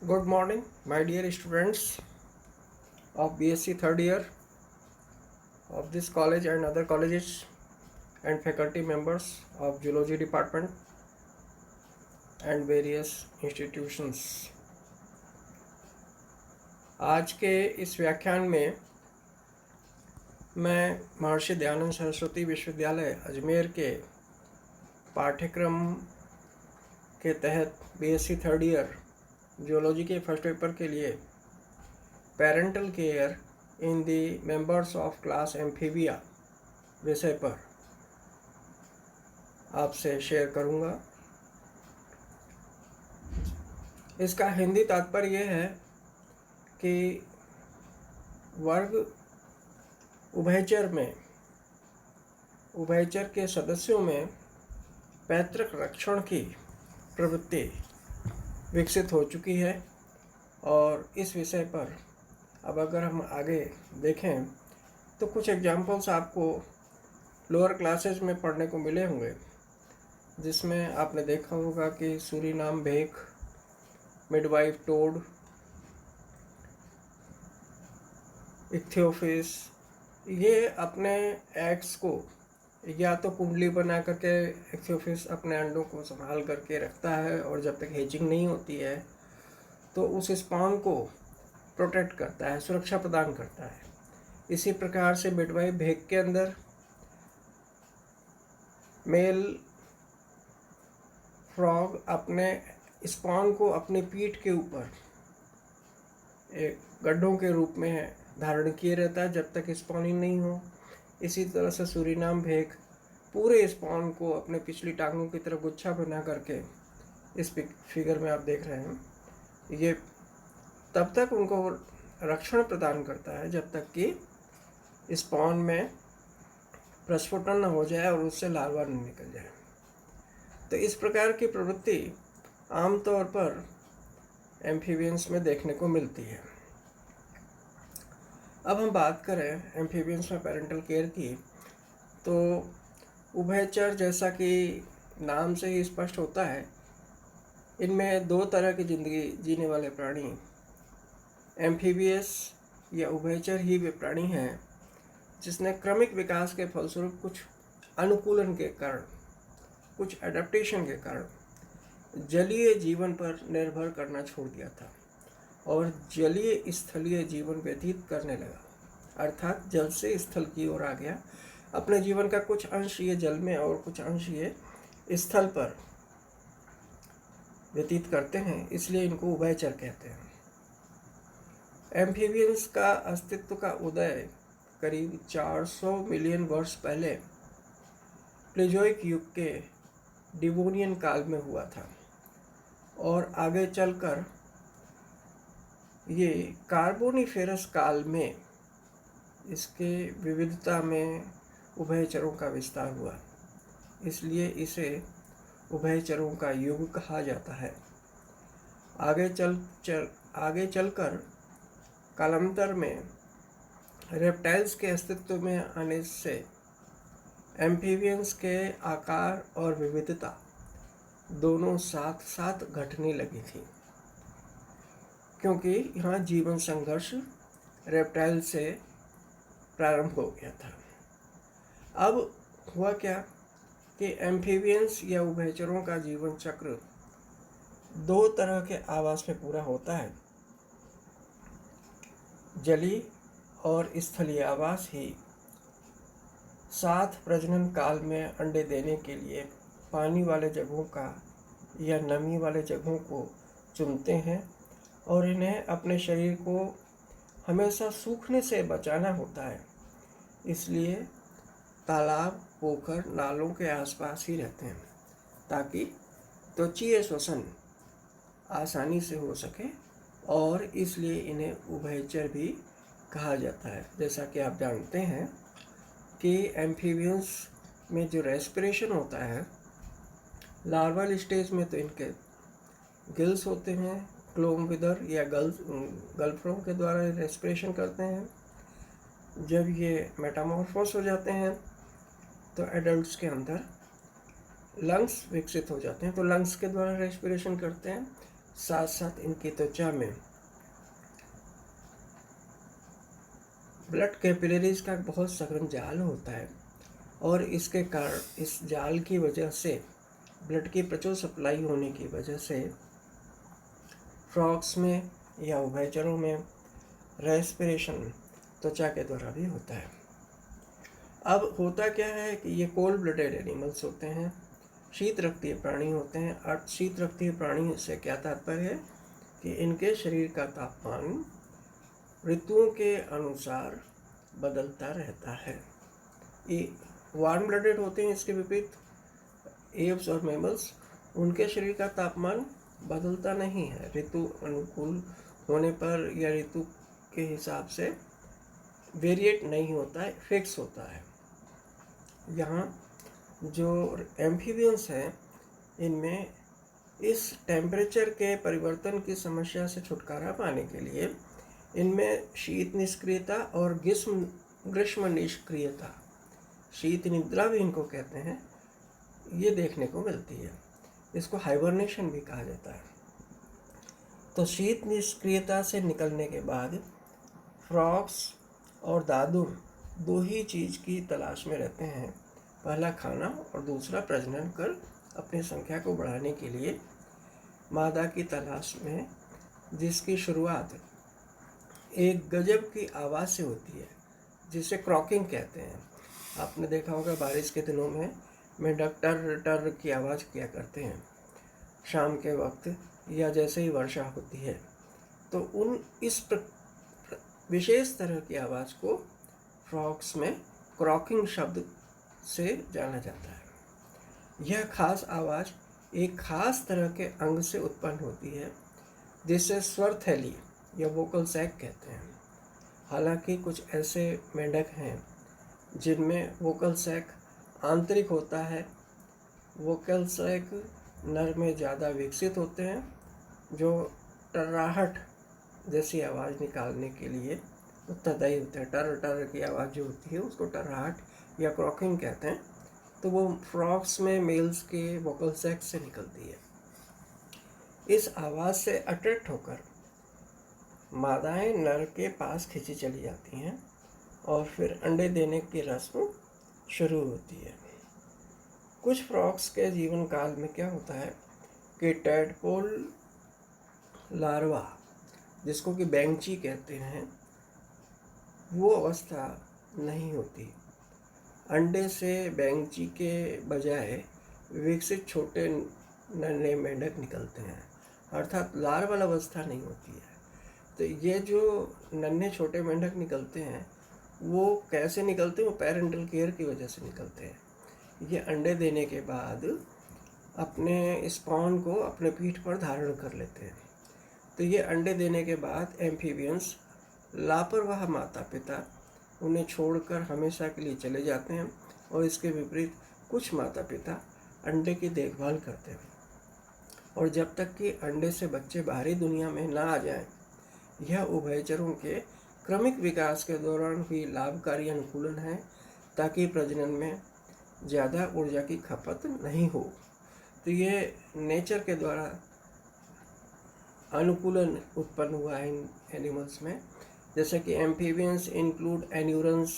Good morning, my dear students of BSc third year of this college and other colleges and faculty members of Zoology department and various institutions. आज के इस व्याख्यान में मैं महर्षि दयानंद सरस्वती विश्वविद्यालय अजमेर के पाठ्यक्रम के तहत बीएससी थर्ड ईयर जियोलॉजी के फर्स्ट पेपर के लिए parental care in the members of class amphibia विषय पर आपसे शेयर करूंगा। इसका हिंदी तात्पर्य यह है कि वर्ग उभयचर के सदस्यों में पैतृक रक्षण की प्रवृत्ति विकसित हो चुकी है। और इस विषय पर अब अगर हम आगे देखें तो कुछ एग्जाम्पल्स आपको लोअर क्लासेस में पढ़ने को मिले होंगे, जिसमें आपने देखा होगा कि सूरीनाम भेक, मिडवाइफ टोड, इक्थियोफिस, ये अपने एग्स को या तो कुंडली बना करके इक्थियोफिस अपने अंडों को संभाल करके रखता है और जब तक हेजिंग नहीं होती है तो उस स्पॉन को प्रोटेक्ट करता है, सुरक्षा प्रदान करता है। इसी प्रकार से मिडवाइफ भेक के अंदर मेल फ्रॉग अपने स्पॉन को अपनी पीठ के ऊपर एक गड्ढों के रूप में धारण किए रहता है जब तक स्पॉनिंग नहीं हो। इसी तरह से सूरीनाम भेक पूरे स्पॉन को अपने पिछली टांगों की तरफ गुच्छा बना करके, इस फिगर में आप देख रहे हैं, ये तब तक उनको रक्षण प्रदान करता है जब तक कि स्पॉन में प्रस्फुटन न हो जाए और उससे लार्वा न निकल जाए। तो इस प्रकार की प्रवृत्ति आमतौर पर एम्फीबियंस में देखने को मिलती है। अब हम बात करें एम्फीबियंस में पेरेंटल केयर की, तो उभयचर जैसा कि नाम से ही स्पष्ट होता है, इनमें दो तरह की ज़िंदगी जीने वाले प्राणी एम्फीबियस या उभयचर ही वे प्राणी हैं जिसने क्रमिक विकास के फलस्वरूप कुछ अनुकूलन के कारण, कुछ एडेप्टेशन के कारण जलीय जीवन पर निर्भर करना छोड़ दिया था और जलीय स्थलीय जीवन व्यतीत करने लगा, अर्थात जल से स्थल की ओर आ गया। अपने जीवन का कुछ अंश ये जल में और कुछ अंश ये स्थल पर व्यतीत करते हैं, इसलिए इनको उभयचर कहते हैं। एम्फीबियंस का अस्तित्व का उदय करीब 400 मिलियन वर्ष पहले प्लेजोइक युग के डिवोनियन काल में हुआ था और आगे चलकर ये कार्बोनिफेरस काल में इसके विविधता में उभयचरों का विस्तार हुआ, इसलिए इसे उभयचरों का युग कहा जाता है। आगे चलकर कालांतर में रेप्टाइल्स के अस्तित्व में आने से एम्फीबियंस के आकार और विविधता दोनों साथ साथ घटने लगी थी, क्योंकि यहाँ जीवन संघर्ष रेप्टाइल से प्रारंभ हो गया था। अब हुआ क्या कि एम्फीबियंस या उभयचरों का जीवन चक्र दो तरह के आवास में पूरा होता है। जलीय और स्थलीय आवास ही साथ प्रजनन काल में अंडे देने के लिए पानी वाले जगहों का या नमी वाले जगहों को चुनते हैं और इन्हें अपने शरीर को हमेशा सूखने से बचाना होता है, इसलिए तालाब, पोखर, नालों के आसपास ही रहते हैं ताकि त्वचीय श्वसन आसानी से हो सके, और इसलिए इन्हें उभयचर भी कहा जाता है। जैसा कि आप जानते हैं कि एम्फीबियंस में जो रेस्पिरेशन होता है, लार्वल स्टेज में तो इनके गिल्स होते हैं, क्लोम विदर या गल्फरों के द्वारा रेस्पिरेशन करते हैं। जब ये मेटामॉर्फोस हो जाते हैं तो एडल्ट्स के अंदर लंग्स विकसित हो जाते हैं, तो लंग्स के द्वारा रेस्पिरेशन करते हैं। साथ साथ इनकी त्वचा में ब्लड कैपिलरीज का बहुत सघन जाल होता है और इसके कारण इस जाल की वजह से ब्लड की प्रचुर सप्लाई होने की वजह से फ्रॉग्स में या उभयचरों में रेस्पिरेशन त्वचा के द्वारा भी होता है। अब होता क्या है कि ये कोल्ड ब्लडेड एनिमल्स होते हैं, शीत रक्तीय प्राणी होते हैं। और शीत रक्तीय प्राणी से क्या तात्पर्य है कि इनके शरीर का तापमान ऋतुओं के अनुसार बदलता रहता है। ये वार्म ब्लडेड होते हैं, इसके विपरीत एव्स और मैमल्स, उनके शरीर का तापमान बदलता नहीं है, ऋतु अनुकूल होने पर या ऋतु के हिसाब से वेरिएट नहीं होता है, फिक्स होता है। यहाँ जो एम्फीबियंस हैं इनमें इस टेम्परेचर के परिवर्तन की समस्या से छुटकारा पाने के लिए इनमें शीत निष्क्रियता और ग्रीष्म निष्क्रियता, शीत निद्रा भी इनको कहते हैं, ये देखने को मिलती है। इसको हाइबरनेशन भी कहा जाता है। तो शीत निष्क्रियता से निकलने के बाद फ्रॉग्स और दादुर दो ही चीज़ की तलाश में रहते हैं, पहला खाना और दूसरा प्रजनन कर अपनी संख्या को बढ़ाने के लिए मादा की तलाश में, जिसकी शुरुआत एक गजब की आवाज़ से होती है जिसे क्रॉकिंग कहते हैं। आपने देखा होगा बारिश के दिनों में मेंढक टर टर की आवाज़ किया करते हैं शाम के वक्त या जैसे ही वर्षा होती है। तो इस विशेष तरह की आवाज़ को फ्रॉग्स में क्रॉकिंग शब्द से जाना जाता है। यह खास आवाज़ एक खास तरह के अंग से उत्पन्न होती है जिसे स्वर थैली या वोकल सैक कहते हैं। हालांकि कुछ ऐसे मेंढक हैं जिनमें वोकल सैक आंतरिक होता है। वोकल सैक नर में ज़्यादा विकसित होते हैं, जो टर्राहट जैसी आवाज़ निकालने के लिए उत्तरदायी होते हैं। टर टर की आवाज़ जो होती है उसको टर्राहट या क्रॉकिंग कहते हैं। तो वो फ्रॉग्स में मेल्स के वोकल सैक से निकलती है। इस आवाज़ से अट्रैक्ट होकर मादाएं नर के पास खींची चली जाती हैं और फिर अंडे देने की रस्म शुरू होती है। कुछ फ्रॉग्स के जीवन काल में क्या होता है कि टैडपोल लार्वा, जिसको कि बैंची कहते हैं, वो अवस्था नहीं होती। अंडे से बैंची के बजाय विकसित छोटे नन्हे मेंढक निकलते हैं, अर्थात लार्वल अवस्था नहीं होती है। तो ये जो नन्हे छोटे मेंढक निकलते हैं वो कैसे निकलते हैं? वो पेरेंटल केयर की वजह से निकलते हैं। ये अंडे देने के बाद अपने स्पॉन को अपने पीठ पर धारण कर लेते हैं। तो ये अंडे देने के बाद एम्फीबियंस लापरवाह माता पिता उन्हें छोड़कर हमेशा के लिए चले जाते हैं और इसके विपरीत कुछ माता पिता अंडे की देखभाल करते हैं और जब तक कि अंडे से बच्चे बाहरी दुनिया में ना आ जाएं। यह उभयचरों के क्रमिक विकास के दौरान हुई लाभकारी अनुकूलन है ताकि प्रजनन में ज़्यादा ऊर्जा की खपत नहीं हो। तो ये नेचर के द्वारा अनुकूलन उत्पन्न हुआ है इन एनिमल्स में। जैसे कि amphibians include anurans,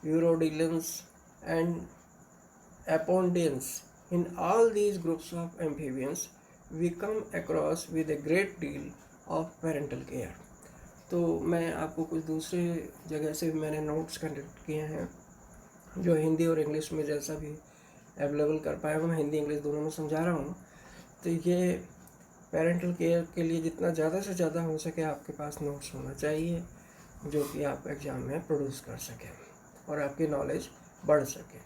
urodelans and apodans. In all these groups of amphibians we come across with a great deal of parental care. तो मैं आपको कुछ दूसरे जगह से मैंने नोट्स कंडक्ट किए हैं जो हिंदी और इंग्लिश में जैसा भी अवेलेबल कर पाया हूँ, मैं हिंदी इंग्लिश दोनों में समझा रहा हूँ। तो ये पेरेंटल केयर के लिए जितना ज़्यादा से ज़्यादा हो सके आपके पास नोट्स होना चाहिए जो कि आप एग्ज़ाम में प्रोड्यूस कर सकें और आपकी नॉलेज बढ़ सके।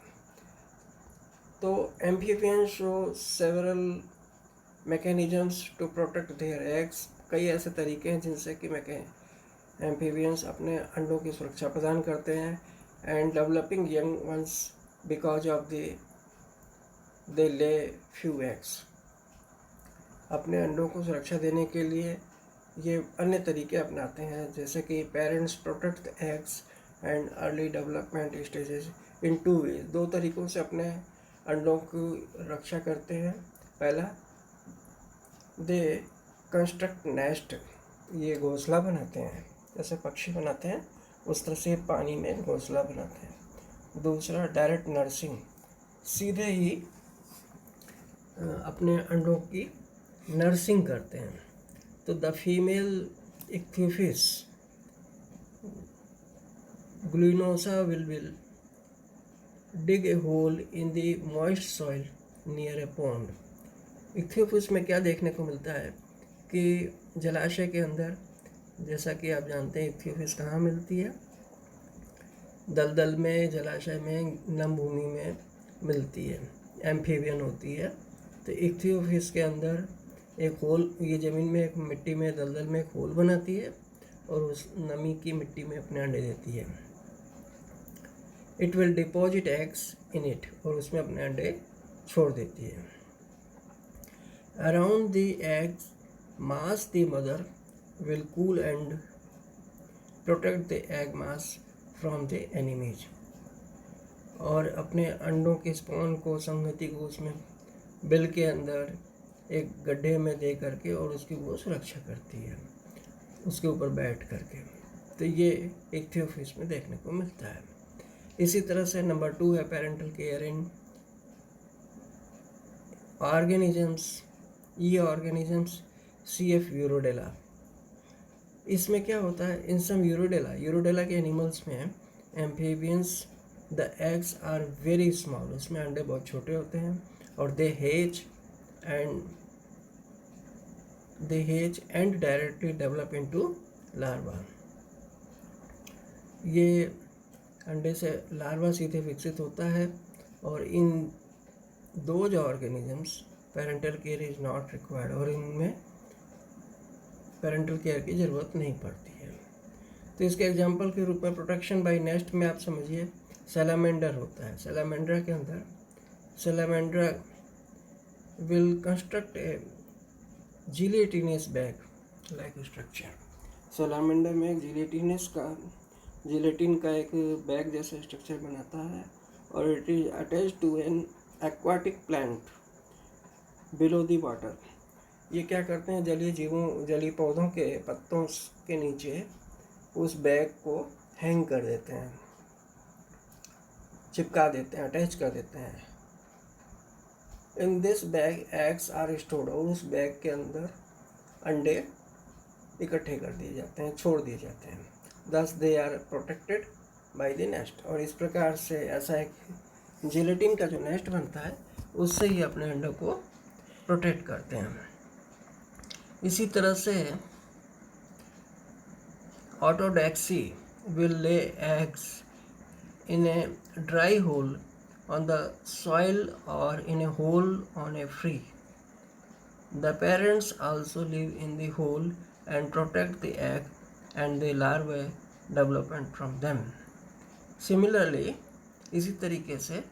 तो amphibians show several mechanisms to protect their eggs. कई ऐसे तरीके हैं जिनसे कि एम्फीबियंस अपने अंडों की सुरक्षा प्रदान करते हैं। And developing young ones because of they lay few eggs. अपने अंडों को सुरक्षा देने के लिए ये अन्य तरीके अपनाते हैं, जैसे कि parents protect the eggs and early development stages in 2 ways. 2 तरीक़ों से अपने अंडों की रक्षा करते हैं। पहला, दे कंस्ट्रक्ट नेस्ट, ये घोंसला बनाते हैं, जैसे पक्षी बनाते हैं उस तरह से पानी में घोंसला बनाते हैं। दूसरा डायरेक्ट नर्सिंग, सीधे ही अपने अंडों की नर्सिंग करते हैं। तो the female Ichthyophis glutinosa will dig a hole in the moist soil near a pond। इक्थ्योफिस में क्या देखने को मिलता है कि जलाशय के अंदर, जैसा कि आप जानते हैं इक्थ्योफिस कहाँ मिलती है, दलदल में, जलाशय में, नम भूमि में मिलती है, एम्फीबियन होती है। तो इक्थ्योफिस के अंदर एक होल, ये ज़मीन में एक मिट्टी में, दलदल में एक होल बनाती है और उस नमी की मिट्टी में अपने अंडे देती है। It will deposit eggs in it, और उसमें अपने अंडे छोड़ देती है। Around the eggs mass the mother will cool and protect the egg mass from the enemies. और अपने अंडों के स्पॉन को, संहति को उसमें बिल के अंदर एक गड्ढे में दे करके और उसकी वो सुरक्षा करती है उसके ऊपर बैठ करके। तो ये इक्थ्योफिस में देखने को मिलता है। इसी तरह से नंबर 2 है पेरेंटल केयर इन ऑर्गेनिजम्स, ये ऑर्गेनिजम्स CF यूरोडेला। इसमें क्या होता है, इन सम यूरोडेला के एनिमल्स में, amphibians, the eggs are very small, उसमें अंडे बहुत छोटे होते हैं, और they hatch and directly develop into larva. ये अंडे से लार्वा सीधे विकसित होता है, और इन दो जो organisms parental care is not required, और इनमें पेरेंटल केयर की ज़रूरत नहीं पड़ती है। तो इसके एग्जांपल के रूप में प्रोटेक्शन बाय नेस्ट में आप समझिए सैलामेंडर होता है। सैलामेंड्रा के अंदर, Salamandra will construct a gelatinous bag like structure. Salamander में एक जिलेटिन का एक बैग जैसा स्ट्रक्चर बनाता है, और it is attach to an aquatic plant below the water. ये क्या करते हैं, जलीय पौधों के पत्तों के नीचे उस बैग को हैंग कर देते हैं, चिपका देते हैं, अटैच कर देते हैं। In this bag eggs are stored, और उस बैग के अंदर अंडे इकट्ठे कर दिए जाते हैं, छोड़ दिए जाते हैं। Thus they are protected by the nest। और इस प्रकार से ऐसा एक जिलेटिन का जो नेस्ट बनता है उससे ही अपने अंडों को प्रोटेक्ट करते हैं। इसी तरह से Autodax will lay eggs in a dry hole on the soil और in a hole on a tree. The parents also live in the hole and protect the egg and the larvae development from them। Similarly, इसी तरीके से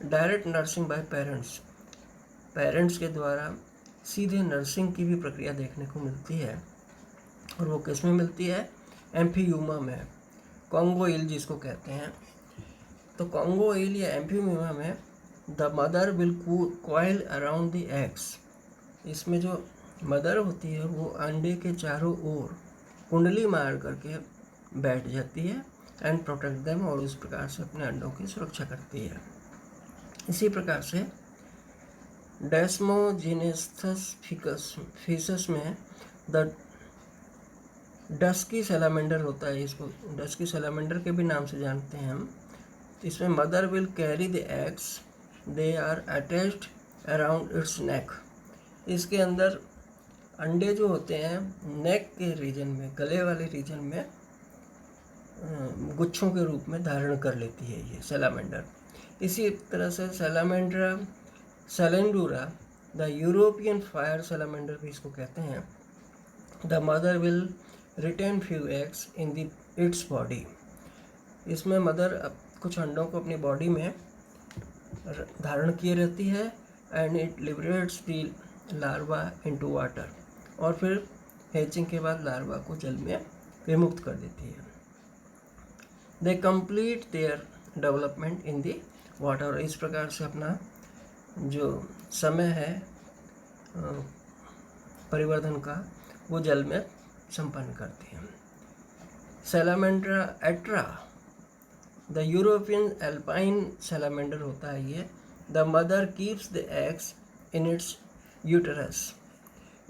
direct nursing by parents के द्वारा सीधे nursing की भी प्रक्रिया देखने को मिलती है, और वो किस में मिलती है, एम्फीयूमा में, कॉन्गो ईल जिसको कहते हैं। तो कॉन्गो ईल या एम्फीयूमा में the mother will coil around the eggs, इसमें जो मदर होती है वो अंडे के चारों ओर कुंडली मार करके बैठ जाती है एंड प्रोटेक्ट देम, और उस प्रकार से अपने अंडों की सुरक्षा करती है। इसी प्रकार से डेस्मोजिनेस्थस फीसस में द डस्की सैलामेंडर होता है, इसको डस्की सैलामेंडर के भी नाम से जानते हैं हम। इसमें mother will carry the eggs, they are attached around its neck. इसके अंदर अंडे जो होते हैं नेक के रीजन में, गले वाले रीजन में गुच्छों के रूप में धारण कर लेती है ये सैलामेंडर। इसी तरह से Salamandra salamandra, the European fire salamander भी इसको कहते हैं, the mother will retain few eggs in the its body. इसमें मदर कुछ अंडों को अपनी बॉडी में धारण किए रहती है, and it liberates the larva into water, और फिर हैचिंग के बाद लार्वा को जल में विमुक्त कर देती है। They complete their development in the water. इस प्रकार से अपना जो समय है परिवर्धन का वो जल में संपन्न करती हैं। Salamandra atra, the European alpine salamander होता है ये। The mother keeps the eggs in its uterus.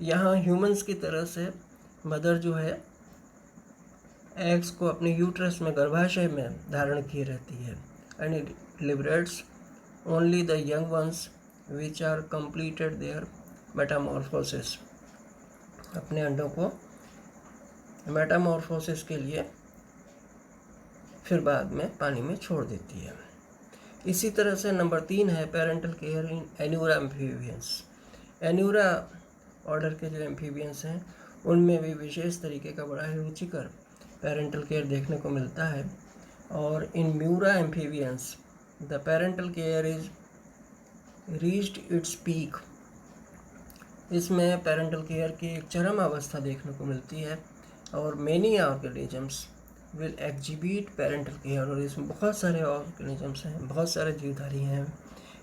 यहाँ ह्यूमंस की तरह से मदर जो है एग्स को अपने यूटरस में, गर्भाशय में धारण किए रहती है। And it liberates only the young ones which are completed their metamorphosis. अपने अंडों को मेटामॉर्फोसिस के लिए फिर बाद में पानी में छोड़ देती है। इसी तरह से नंबर 3 है parental care in anura amphibians. Anura order के जो एम्फीबियंस हैं उनमें भी विशेष तरीके का बड़ा ही रुचिकर पेरेंटल केयर देखने को मिलता है। और in anura amphibians the parental care is reached its peak. इसमें पेरेंटल केयर की एक चरम अवस्था देखने को मिलती है। और many organisms will exhibit parental care. और इसमें बहुत सारे ऑर्गेनिजम्स हैं, बहुत सारे जीवधारी हैं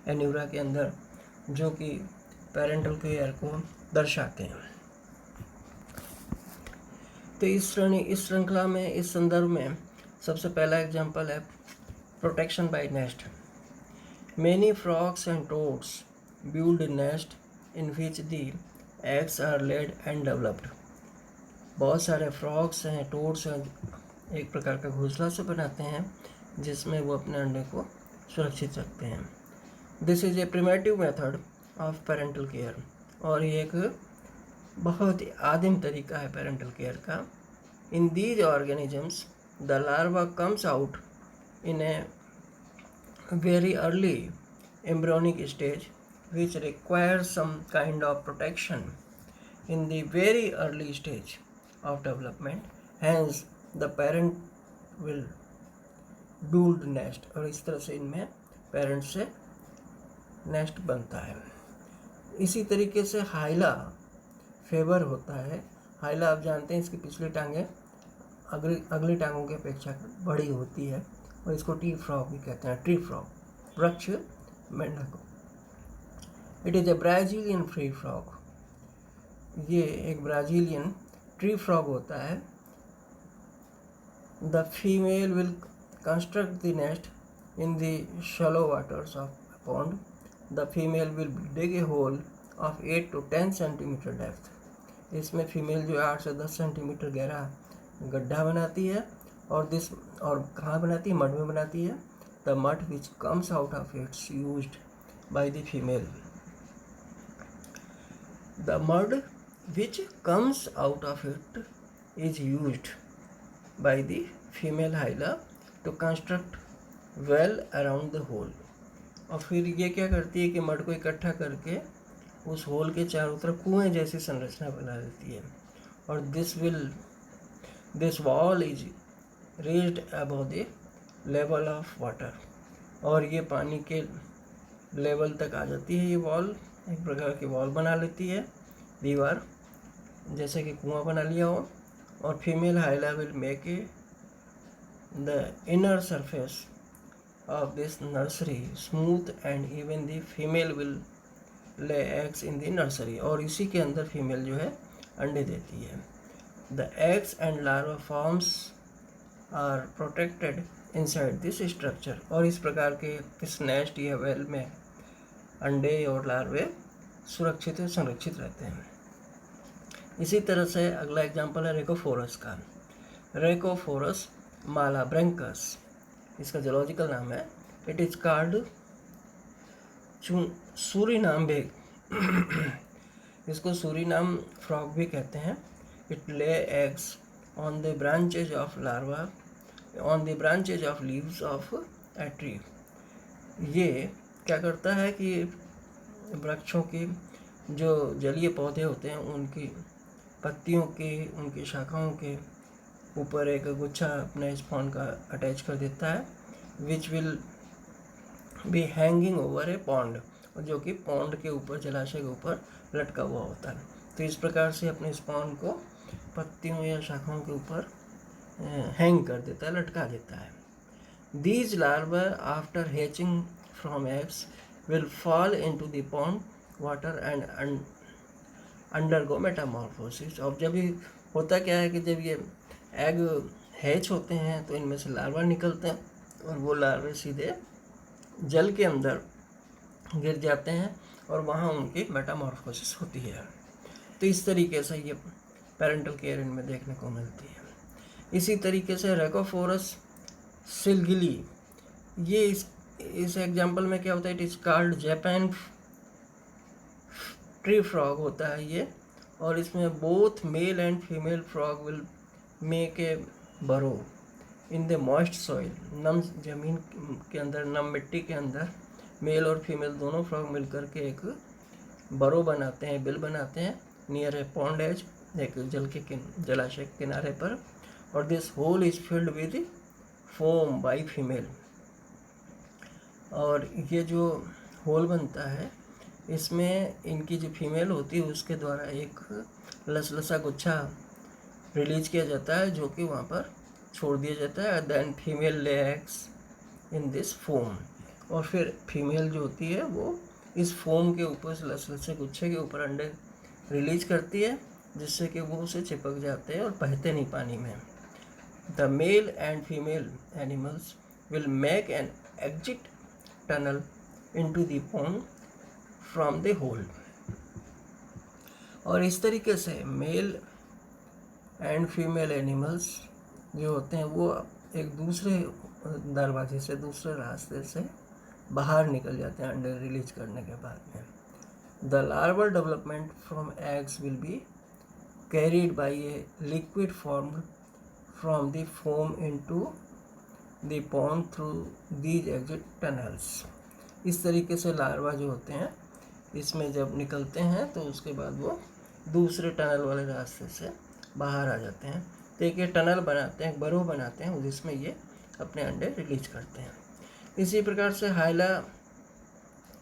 एन्यूरा के अंदर जो कि पेरेंटल केयर को दर्शाते हैं। तो इस श्रृंखला में, इस संदर्भ में सबसे पहला एग्जाम्पल है protection by nest. Many frogs and toads build nest in which the eggs are laid and developed. बहुत सारे फ्रॉग्स हैं, टोड्स हैं, एक प्रकार का घोंसला से बनाते हैं जिसमें वो अपने अंडे को सुरक्षित रखते हैं। This is a primitive method of parental care. और ये एक बहुत ही आदिम तरीका है पेरेंटल केयर का। In these organisms the larva comes out in a very early embryonic stage which requires some kind of protection in the very early stage of development. Hence the parent will build nest। और इस तरह से इनमें parent से nest बनता है। इसी तरीके से हाइला फेबर होता है। हाइला आप जानते हैं इसकी पिछली टांगें अगली टांगों की अपेक्षा बड़ी होती है और इसको टी फ्रॉग भी कहते हैं, ट्री फ्रॉग, वृक्ष मेंढक। It is a Brazilian tree frog. ये एक ब्राज़ीलियन ट्री फ्रॉग होता है। The female will construct the nest in the shallow waters of pond. The female will dig a hole of 8 to 10 centimetre depth. इसमें female जो 8 से 10 centimetre गहरा गड्ढा बनाती है। और कहाँ बनाती है? मड में बनाती है। The mud which comes out of its used by the female. The mud which comes out of it is used by the female hyla to construct well around the hole। और फिर ये क्या करती है कि मड को इकट्ठा करके उस होल के चारों तरफ कुएं जैसी संरचना बना देती है। और this wall is raised above the level of water. और ये पानी के लेवल तक आ जाती है। ये वॉल एक प्रकार की वॉल बना लेती है, दीवार जैसे कि कुआं बना लिया हो। और female हाइला will make a the inner surface of this nursery smooth and even the female will lay eggs in the nursery. और इसी के अंदर फीमेल जो है अंडे देती है। The eggs and larva forms are protected inside this structure. और इस प्रकार के इस नेस्ट या वेल में अंडे और लार्वे सुरक्षित और संरक्षित रहते हैं। इसी तरह से अगला एग्जाम्पल है रेकोफोरस का। रेकोफोरस मालाब्रैंकस इसका जूलॉजिकल नाम है। इट इज कॉल्ड सूरीनाम भी इसको सूरीनाम फ्रॉग भी कहते हैं। It lay eggs on the branches of larva on the branches of leaves of a tree. ये क्या करता है कि वृक्षों की जो जलीय पौधे होते हैं उनकी पत्तियों के, उनकी शाखाओं के ऊपर एक गुच्छा अपने स्पॉन का अटैच कर देता है। Which will be hanging over A pond. जो कि पॉन्ड के ऊपर, जलाशय के ऊपर लटका हुआ होता है। तो इस प्रकार से अपने स्पॉन को पत्तियों या शाखाओं के ऊपर हैंग कर देता है, लटका देता है। These larva after hatching from eggs will fall into the pond water and undergo Metamorphosis. और जब ये होता क्या है कि जब ये एग हैच होते हैं तो इनमें से लार्वा निकलते हैं और वो लार्वे सीधे जल के अंदर गिर जाते हैं और वहाँ उनकी मेटामॉर्फोसिस होती है। तो इस तरीके से ये पेरेंटल केयर इनमें देखने को मिलती है। इसी तरीके से रेकोफोरस सिलगिली, ये इस एग्जाम्पल में क्या होता है, it is called Japan tree frog होता है ये, और इसमें both male and female frog will make a बरो इन द मॉइस्ट सॉइल। नम जमीन के अंदर, नम मिट्टी के अंदर मेल और फीमेल दोनों फ्रॉग मिलकर के एक बरो बनाते हैं, बिल बनाते हैं नियर ए पॉन्ड एज, एक जलाशय के किनारे पर। और this hole is filled with foam by female. और ये जो होल बनता है इसमें इनकी जो फीमेल होती है उसके द्वारा एक लसलसा गुच्छा रिलीज किया जाता है जो कि वहाँ पर छोड़ दिया जाता है। Then female lay eggs in this foam, और फिर फीमेल जो होती है वो इस फोम के ऊपर, इस लसलसे गुच्छे के ऊपर अंडे रिलीज करती है, जिससे कि वो उसे चिपक जाते हैं और बहते नहीं पानी में। The male and female animals will make an exit tunnel into the pond from the hole. और इस तरीके से मेल एंड फीमेल एनिमल्स जो होते हैं वो एक दूसरे दरवाजे से, दूसरे रास्ते से बाहर निकल जाते हैं अंडे रिलीज करने के बाद में। The larval development from eggs will be carried by a liquid form from the foam into the pond through these exit tunnels. इस तरीके से लार्वा जो होते हैं इसमें जब निकलते हैं तो उसके बाद वो दूसरे टनल वाले रास्ते से बाहर आ जाते हैं। तो एक ये टनल बनाते हैं, एक बरो बनाते हैं जिसमें ये अपने अंडे रिलीज करते हैं। इसी प्रकार से हाइला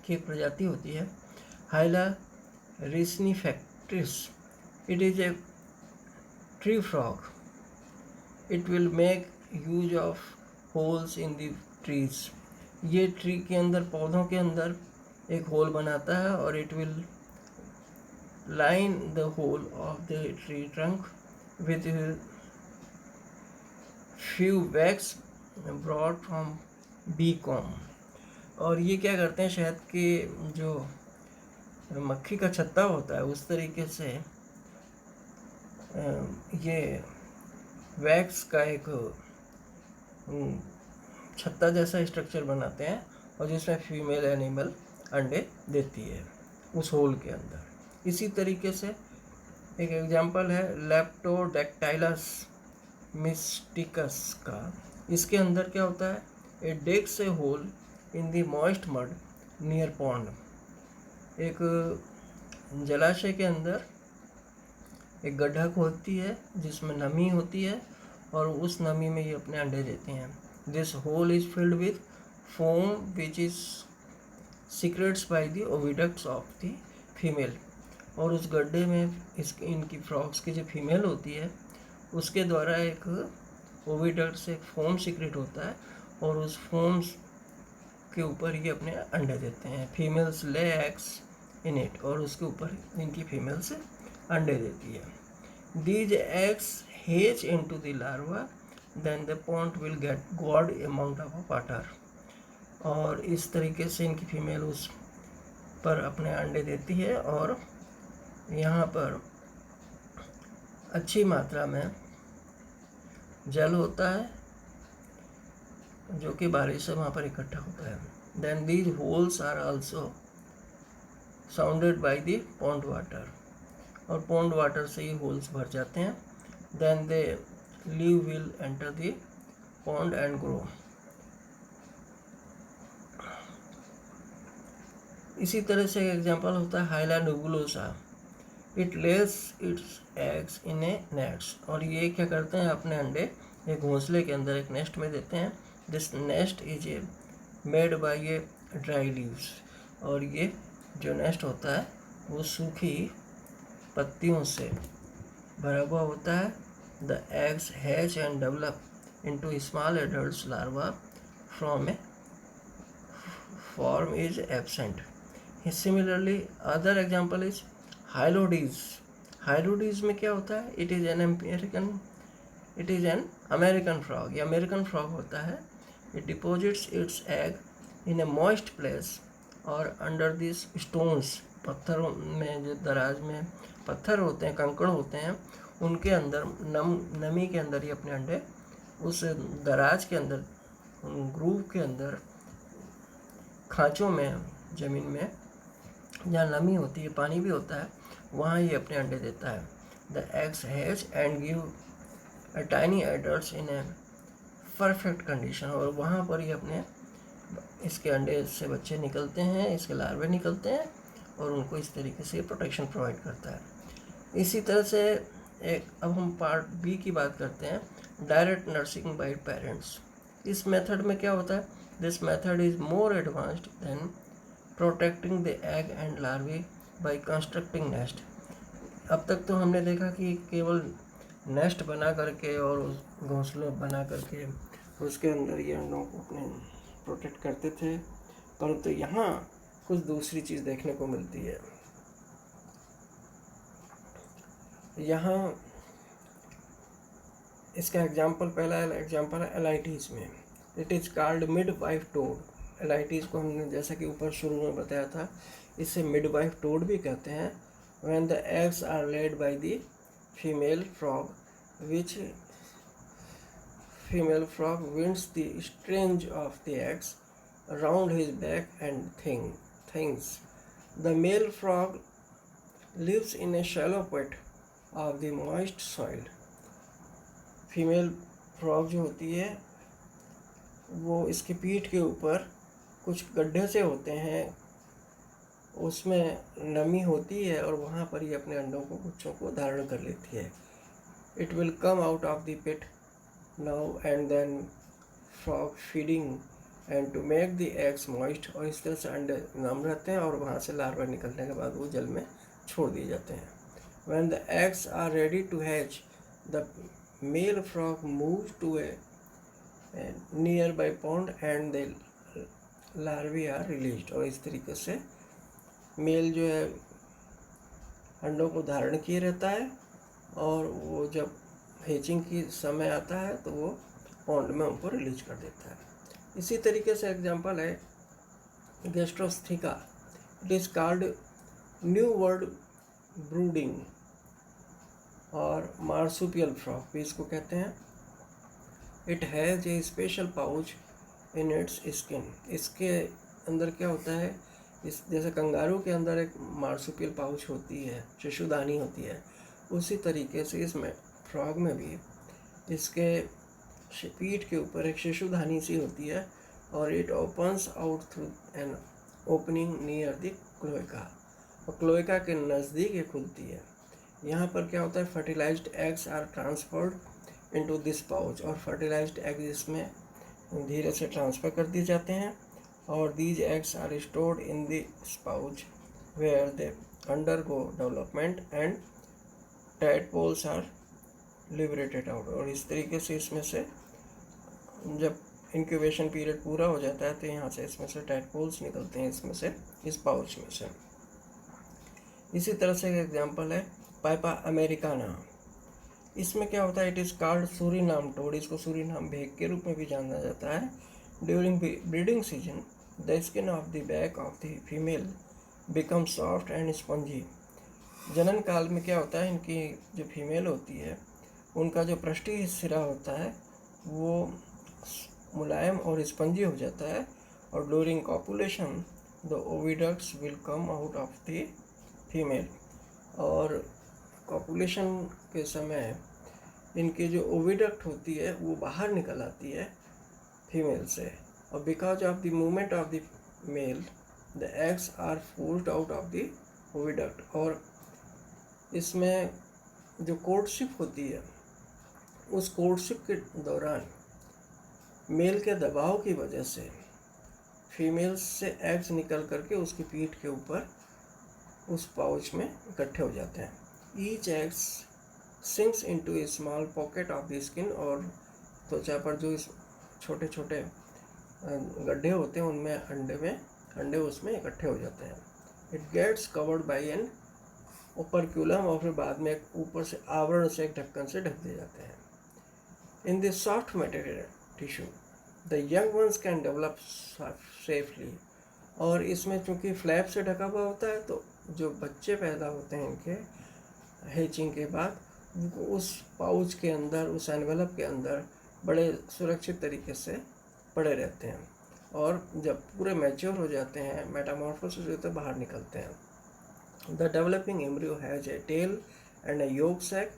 की एक प्रजाति होती है, Hyla resinifictrix. It is a tree frog. It will make use of holes in the trees. ये ट्री के अंदर, पौधों के अंदर एक होल बनाता है और it will line the hole of the tree trunk with few wax brought from bee comb. और ये क्या करते हैं, शहद के जो मक्खी का छत्ता होता है उस तरीके से ये वैक्स का एक छत्ता जैसा स्ट्रक्चर बनाते हैं और जिसमें फीमेल एनिमल अंडे देती है उस होल के अंदर। इसी तरीके से एक एग्जांपल है लेप्टोडेक्टाइलस मिस्टिकस का। इसके अंदर क्या होता है, it digs a hole in the moist mud near pond. एक जलाशय के अंदर एक गड्ढा खोदती है जिसमें नमी होती है और उस नमी में ये अपने अंडे देते हैं। This hole is filled with foam which is secrets by the oviducts of the female. और उस गड्ढे में इनकी फ्रॉग्स की जो फीमेल होती है उसके द्वारा एक ओविडक्ट से फोम सीक्रेट होता है और उस फोम के ऊपर ये अपने अंडे देते हैं। फीमेल्स ले एग्स इन इट, और उसके ऊपर इनकी फीमेल से अंडे देती है। These eggs hatch into the larva, then the pond will get good amount of water. और इस तरीके से इनकी फीमेल उस पर अपने अंडे देती है और यहाँ पर अच्छी मात्रा में जल होता है जो कि बारिश से वहाँ पर इकट्ठा होता है। Then these holes are also surrounded by the pond water, और पॉन्ड वाटर से ये होल्स भर जाते हैं। Then the larvae will enter the pond and grow. इसी तरह से एक एग्जांपल होता है Hyla nebulosa. It lays its eggs in a nets. और ये क्या करते हैं, अपने अंडे एक घोंसले के अंदर, एक नेस्ट में देते हैं। This nest is a made by a dry leaves. और ये जो नेस्ट होता है वो सूखी पत्तियों से भरा हुआ होता है। The eggs hatch and develop into small adult larva from A form is absent. Similarly, other example is हाइलोडीज। हाइलोडीज में क्या होता है? It is an American frog. ये अमेरिकन फ्रॉग होता है। It deposits it's egg in A moist place और under this stones. पत्थरों में, जो दराज में पत्थर होते हैं, कंकड़ होते हैं, उनके अंदर नमी के अंदर ही अपने अंडे, उस दराज के अंदर, ग्रूव के अंदर, खांचों में, ज़मीन में जहाँ नमी होती है, पानी भी होता है, वहाँ ये अपने अंडे देता है। The eggs hatch and give a tiny adults in a perfect condition. और वहाँ पर ही अपने इसके अंडे से बच्चे निकलते हैं, इसके लार्वे निकलते हैं और उनको इस तरीके से प्रोटेक्शन प्रोवाइड करता है। इसी तरह से अब हम पार्ट बी की बात करते हैं, डायरेक्ट नर्सिंग बाय पेरेंट्स। इस मेथड में क्या होता है? This method is more advanced than protecting the egg and larvae by constructing nest. अब तक तो हमने देखा कि केवल नेस्ट बना करके और उस घोंसले बना करके उसके अंदर ये अंडों को अपने प्रोटेक्ट करते थे, परंतु यहाँ कुछ दूसरी चीज़ देखने को मिलती है। यहाँ इसका एग्जाम्पल, पहला एग्जाम्पल है एलाइटीज़ में। It is called midwife toad. Alytes को हमने जैसा कि ऊपर शुरू में बताया था, इसे मिड वाइफ टोड भी कहते हैं। When the eggs are laid by the female frog which female frog winds the strings of the eggs around his back and things. The male frog lives in a shallow pit of the moist soil. Female frog जो होती है वो इसकी पीठ के ऊपर कुछ गड्ढे से होते हैं, उसमें नमी होती है और वहाँ पर ही अपने अंडों को, बच्चों को धारण कर लेती है। It will come out of the pit now and then frog feeding and to make the eggs moist। और इस तरह से अंडे नम रहते हैं और वहाँ से लार्वा निकलने के बाद वो जल में छोड़ दिए जाते हैं। when the eggs are ready to hatch the male frog moves to a nearby pond and the larvae are released। और इस तरीके से मेल जो है अंडों को धारण किए रहता है और वो जब हेचिंग की समय आता है तो वो पॉन्ड में उनको रिलीज कर देता है। इसी तरीके से एग्जांपल है Gastrotheca. It is called new world brooding और मार्सुपियल फ्रॉग भी इसको कहते हैं। It has a special pouch in its skin. इसके अंदर क्या होता है, इस जैसे कंगारू के अंदर एक मार्सुपियल पाउच होती है, शिशुदानी होती है, उसी तरीके से इसमें फ्रॉग में भी इसके पीठ के ऊपर एक शिशुधानी सी होती है और it opens out through an opening near the cloaca. और क्लोएका के नज़दीक ये खुलती है। यहाँ पर क्या होता है, fertilised eggs are transferred into this pouch. और फर्टिलाइज्ड एग्स इसमें धीरे से ट्रांसफ़र कर दिए जाते हैं और these eggs are stored in this pouch where they undergo development and tadpoles are liberated out. और इस तरीके से इसमें से जब इंक्यूबेशन पीरियड पूरा हो जाता है तो यहाँ से इसमें से टैडपोल्स निकलते हैं, इसमें से, इस पाउच में से। इसी तरह से एक एग्जांपल है पाइपा अमेरिकाना। इसमें क्या होता है, it is called Surinam toad. इसको सूरीनाम भेग के रूप में भी जाना जाता है। During breeding season the skin of the back of the female become soft and spongy. जनन काल में क्या होता है, इनकी जो फीमेल होती है उनका जो पृष्ठीय सिरा होता है वो मुलायम और स्पंजी हो जाता है। और during copulation the oviducts will come out of the female. और कॉपुलेशन के समय इनकी जो ओविडक्ट होती है वो बाहर निकल आती है फीमेल से। और because of the movement of the male the eggs are forced out of the oviduct. और इसमें जो कोर्टशिप होती है, उस कोर्टशिप के दौरान मेल के दबाव की वजह से फीमेल से एग्स निकल करके उसकी पीठ के ऊपर उस पाउच में इकट्ठे हो जाते हैं। Each eggs sinks into A small pocket of the skin. और त्वचा पर जो इस छोटे छोटे गड्ढे होते हैं उनमें अंडे उसमें इकट्ठे हो जाते हैं। It gets covered by an operculum और फिर बाद में ऊपर से आवरण से एक ढक्कन से ढक दिए जाते हैं। In this soft material tissue the young once can develop safely. और इसमें चूंकि फ्लैप से ढका हुआ होता है तो जो बच्चे पैदा होते हैं इनके हैचिंग के बाद उनको उस पाउच के अंदर, उस एनवेलप के अंदर बड़े सुरक्षित तरीके से पड़े रहते हैं, और जब पूरे मैच्योर हो जाते हैं, मेटामॉर्फोसिस होते हैं, बाहर निकलते हैं। The developing embryo has a tail and a yolk sac.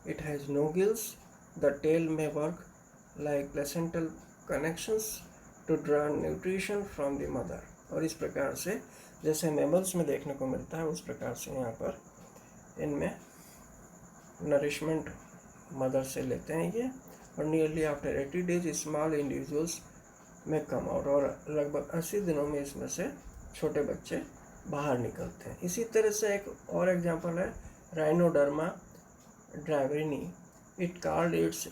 It has no gills. The tail may work like placental connections to draw nutrition from the mother. और इस प्रकार से जैसे मैमल्स में देखने को मिलता है उस प्रकार से यहाँ पर इनमें नरिशमेंट मदर से लेते हैं ये। और nearly after 80 days small individuals में कम आउट, और लगभग 80 दिनों में इसमें से छोटे बच्चे बाहर निकलते हैं। इसी तरह से एक और एग्जांपल है Rhinoderma darwinii. It called its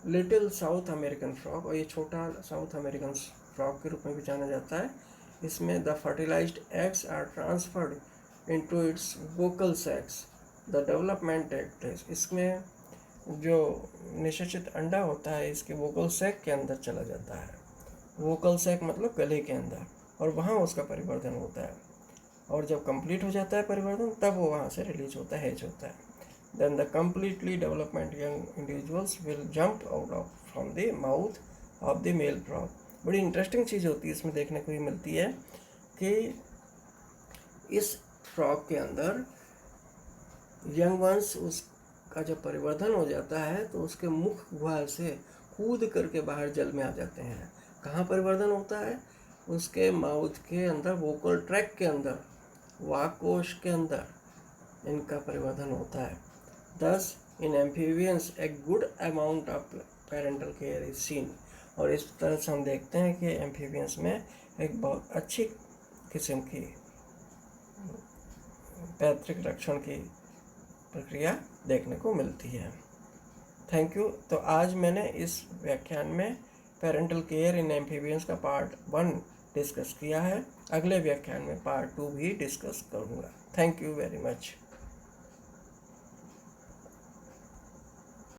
little South American frog, और ये छोटा साउथ अमेरिकन फ्रॉग के रूप में भी जाना जाता है। इसमें the fertilised eggs are transferred into its vocal sacs. The development take place. इसमें जो निषेचित अंडा होता है इसके वोकल सैक के अंदर चला जाता है। वोकल सैक मतलब गले के अंदर, और वहाँ उसका परिवर्धन होता है, और जब कंप्लीट हो जाता है परिवर्धन तब वो वहाँ से रिलीज होता है, हैच होता है। Then the completely development young individuals will jump out of from the mouth of the male frog. बड़ी इंटरेस्टिंग चीज़ होती है इसमें देखने को ही मिलती है कि इस फ्रॉग के अंदर यंग वंस उसका जब परिवर्धन हो जाता है तो उसके मुख गुहा से कूद करके बाहर जल में आ जाते हैं। कहाँ परिवर्धन होता है? उसके माउथ के अंदर, वोकल ट्रैक के अंदर, वाक कोश के अंदर इनका परिवर्धन होता है। Thus, in amphibians, a good amount of parental care is seen। और इस तरह से हम देखते हैं कि एम्फीबियंस में एक बहुत अच्छी किस्म की पैतृक रक्षण की प्रक्रिया देखने को मिलती है। Thank you. तो आज मैंने इस व्याख्यान में पेरेंटल केयर इन एम्फीबियंस का पार्ट 1 डिस्कस किया है। अगले व्याख्यान में पार्ट 2 भी डिस्कस करूँगा। Thank you very much.